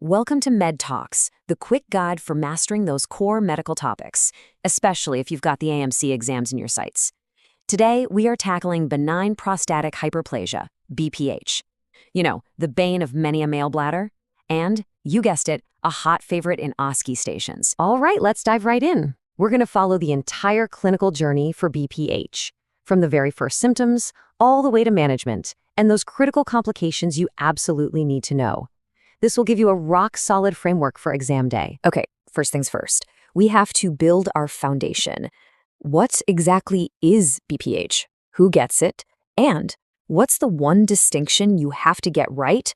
Welcome to MedTalks, the quick guide for mastering those core medical topics, especially if you've got the AMC exams in your sights. Today, we are tackling benign prostatic hyperplasia, BPH. You know, the bane of many a male bladder. And, you guessed it, a hot favorite in OSCE stations. All right, let's dive right in. We're going to follow the entire clinical journey for BPH, from the very first symptoms all the way to management, and those critical complications you absolutely need to know. This will give you a rock-solid framework for exam day. Okay, first things first. We have to build our foundation. What exactly is BPH? Who gets it? And what's the one distinction you have to get right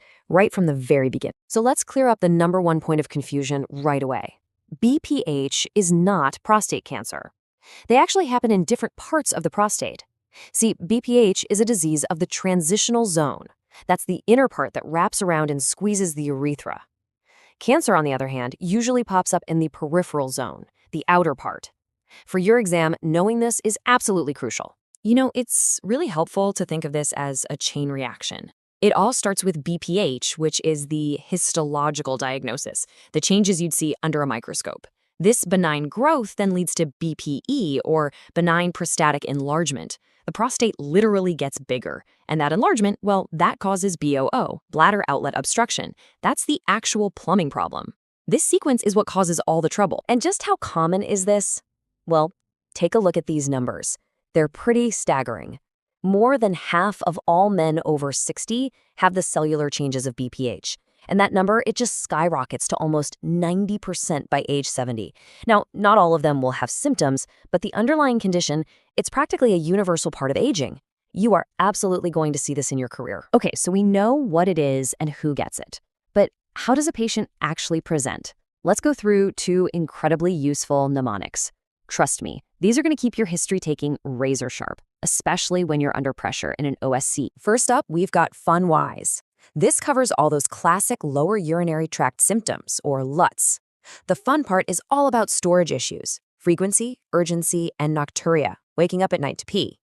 from the very beginning? So let's clear up the number one point of confusion right away. BPH is not prostate cancer. They actually happen in different parts of the prostate. See, BPH is a disease of the transitional zone. That's the inner part that wraps around and squeezes the urethra. Cancer, on the other hand, usually pops up in the peripheral zone, the outer part. For your exam, knowing this is absolutely crucial. You know, it's really helpful to think of this as a chain reaction. It all starts with BPH, which is the histological diagnosis, the changes you'd see under a microscope. This benign growth then leads to BPE, or benign prostatic enlargement. The prostate literally gets bigger, and that enlargement, well, that causes BOO, bladder outlet obstruction. That's the actual plumbing problem. This sequence is what causes all the trouble. And just how common is this? Well, take a look at these numbers. They're pretty staggering. More than half of all men over 60 have the cellular changes of BPH. And that number, it just skyrockets to almost 90% by age 70. Now, not all of them will have symptoms, but the underlying condition, it's practically a universal part of aging. You are absolutely going to see this in your career. Okay, so we know what it is and who gets it. But how does a patient actually present? Let's go through two incredibly useful mnemonics. Trust me, these are going to keep your history taking razor sharp, especially when you're under pressure in an OSCE. First up, we've got FunWise. This covers all those classic lower urinary tract symptoms, or LUTS. The fun part is all about storage issues, frequency, urgency, and nocturia, waking up at night to pee.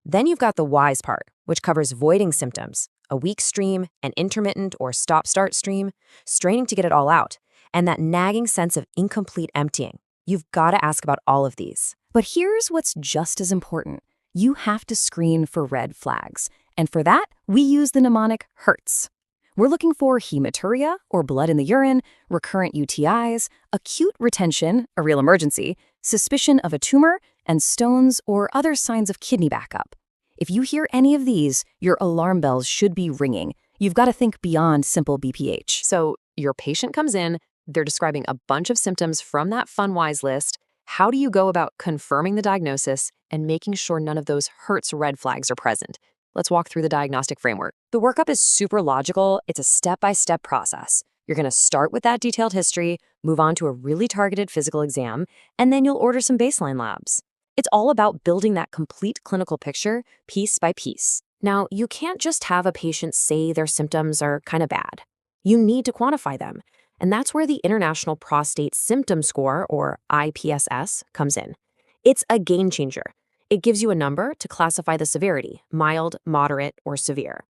Then you've got the WISE part, which covers voiding symptoms, a weak stream, an intermittent or stop-start stream, straining to get it all out, and that nagging sense of incomplete emptying. You've got to ask about all of these. But here's what's just as important. You have to screen for red flags. And for that, we use the mnemonic HURTS. We're looking for hematuria, or blood in the urine, recurrent UTIs, acute retention, a real emergency, suspicion of a tumor, and stones or other signs of kidney backup. If you hear any of these, your alarm bells should be ringing. You've got to think beyond simple BPH. So your patient comes in, they're describing a bunch of symptoms from that FunWise list. How do you go about confirming the diagnosis and making sure none of those HURTS red flags are present? Let's walk through the diagnostic framework. The workup is super logical. It's a step-by-step process. You're going to start with that detailed history, move on to a really targeted physical exam, and then you'll order some baseline labs. It's all about building that complete clinical picture piece by piece. Now, you can't just have a patient say their symptoms are kind of bad. You need to quantify them. And that's where the International Prostate Symptom Score, or IPSS, comes in. It's a game changer. It gives you a number to classify the severity, mild, moderate, or severe.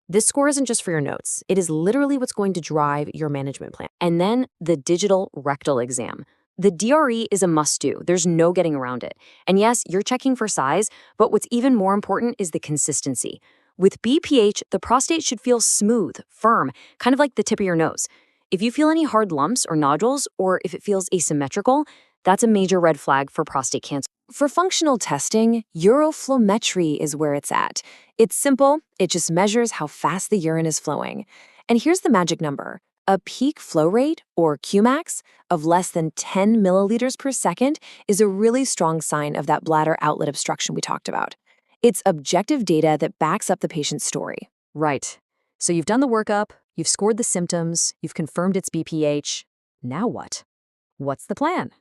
This score isn't just for your notes. It is literally what's going to drive your management plan. And then the digital rectal exam. The DRE is a must-do. There's no getting around it. And yes, you're checking for size, but what's even more important is the consistency. With BPH, the prostate should feel smooth, firm, kind of like the tip of your nose. If you feel any hard lumps or nodules, or if it feels asymmetrical, that's a major red flag for prostate cancer. For functional testing, uroflowmetry is where it's at. It's simple. It just measures how fast the urine is flowing. And here's the magic number. A peak flow rate, or Qmax, of less than 10 milliliters per second is a really strong sign of that bladder outlet obstruction we talked about. It's objective data that backs up the patient's story. Right. So you've done the workup, you've scored the symptoms, you've confirmed it's BPH. Now what? What's the plan?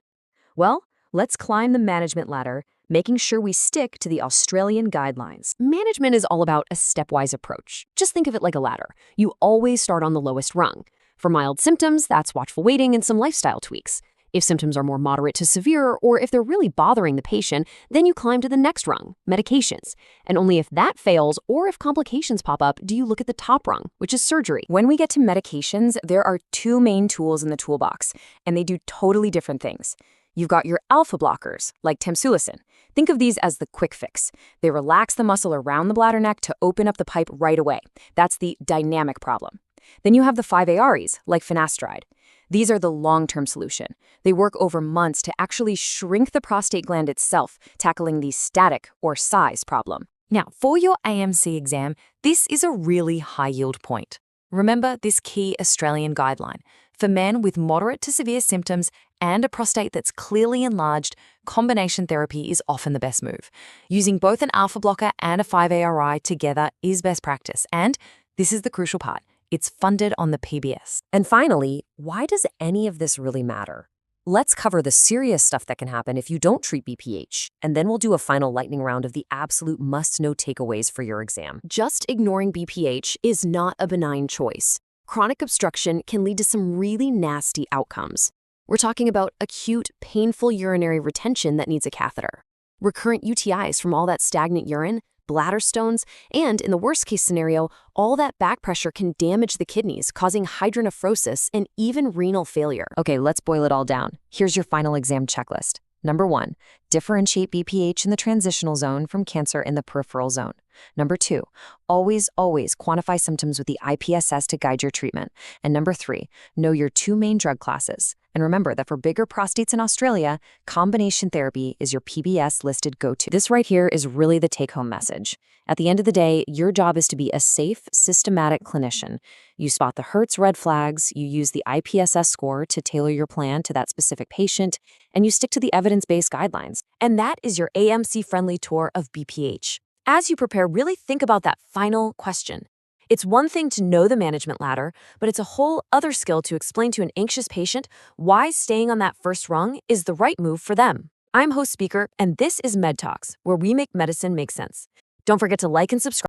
Well, let's climb the management ladder, making sure we stick to the Australian guidelines. Management is all about a stepwise approach. Just think of it like a ladder. You always start on the lowest rung. For mild symptoms, that's watchful waiting and some lifestyle tweaks. If symptoms are more moderate to severe, or if they're really bothering the patient, then you climb to the next rung, medications. And only if that fails, or if complications pop up, do you look at the top rung, which is surgery. When we get to medications, there are two main tools in the toolbox, and they do totally different things. You've got your alpha blockers, like tamsulosin. Think of these as the quick fix. They relax the muscle around the bladder neck to open up the pipe right away. That's the dynamic problem. Then you have the 5-AREs, like finasteride. These are the long-term solution. They work over months to actually shrink the prostate gland itself, tackling the static or size problem. Now, for your AMC exam, this is a really high-yield point. Remember this key Australian guideline. For men with moderate to severe symptoms and a prostate that's clearly enlarged, combination therapy is often the best move. Using both an alpha blocker and a 5-ARI together is best practice. And this is the crucial part. It's funded on the PBS. And finally, why does any of this really matter? Let's cover the serious stuff that can happen if you don't treat BPH, and then we'll do a final lightning round of the absolute must-know takeaways for your exam. Just ignoring BPH is not a benign choice. Chronic obstruction can lead to some really nasty outcomes. We're talking about acute, painful urinary retention that needs a catheter, recurrent UTIs from all that stagnant urine, bladder stones, and in the worst-case scenario, all that back pressure can damage the kidneys, causing hydronephrosis and even renal failure. Okay, let's boil it all down. Here's your final exam checklist. Number 1, differentiate BPH in the transitional zone from cancer in the peripheral zone. Number 2, always quantify symptoms with the IPSS to guide your treatment. And number 3, know your two main drug classes. And remember that for bigger prostates in Australia, combination therapy is your PBS-listed go-to. This right here is really the take-home message. At the end of the day, your job is to be a safe, systematic clinician. You spot the Hertz red flags, you use the IPSS score to tailor your plan to that specific patient, and you stick to the evidence-based guidelines. And that is your AMC-friendly tour of BPH. As you prepare, really think about that final question. It's one thing to know the management ladder, but it's a whole other skill to explain to an anxious patient why staying on that first rung is the right move for them. I'm host speaker, and this is MedTalks, where we make medicine make sense. Don't forget to like and subscribe.